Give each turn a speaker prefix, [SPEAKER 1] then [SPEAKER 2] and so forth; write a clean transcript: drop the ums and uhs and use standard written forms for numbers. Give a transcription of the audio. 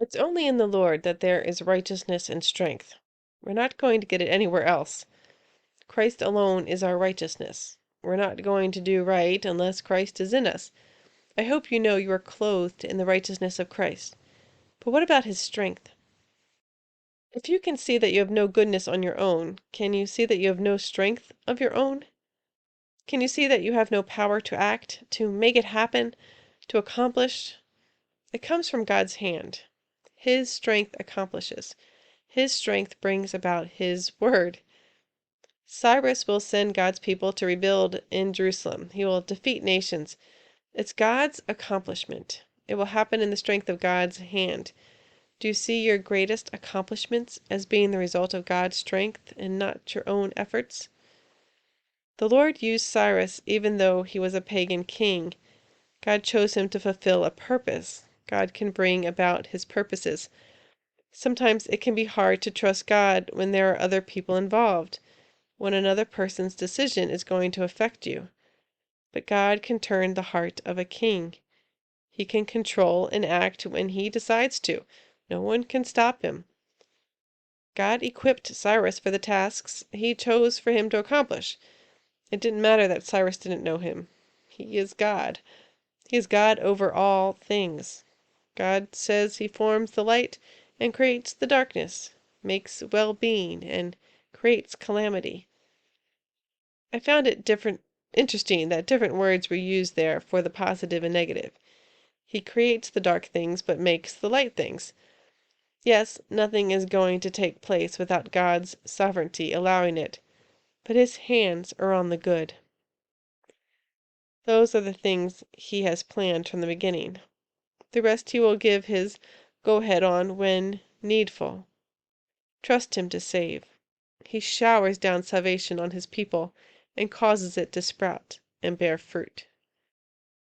[SPEAKER 1] It's only in the Lord that there is righteousness and strength. We're not going to get it anywhere else. Christ alone is our righteousness. We're not going to do right unless Christ is in us. I hope you know you are clothed in the righteousness of Christ. But what about his strength? If you can see that you have no goodness on your own, can you see that you have no strength of your own? Can you see that you have no power to act, to make it happen, to accomplish? It comes from God's hand. His strength accomplishes. His strength brings about His word. Cyrus will send God's people to rebuild in Jerusalem. He will defeat nations. It's God's accomplishment. It will happen in the strength of God's hand. Do you see your greatest accomplishments as being the result of God's strength and not your own efforts? The Lord used Cyrus even though he was a pagan king. God chose him to fulfill a purpose. God can bring about his purposes. Sometimes it can be hard to trust God when there are other people involved, when another person's decision is going to affect you. But God can turn the heart of a king. He can control and act when he decides to. No one can stop him. God equipped Cyrus for the tasks he chose for him to accomplish. It didn't matter that Cyrus didn't know him. He is God. He is God over all things. God says he forms the light and creates the darkness, makes well-being and creates calamity. I found it interesting that different words were used there for the positive and negative. He creates the dark things but makes the light things. Yes, nothing is going to take place without God's sovereignty allowing it, but his hands are on the good. Those are the things he has planned from the beginning. The rest he will give his go-ahead on when needful. Trust him to save. He showers down salvation on his people and causes it to sprout and bear fruit.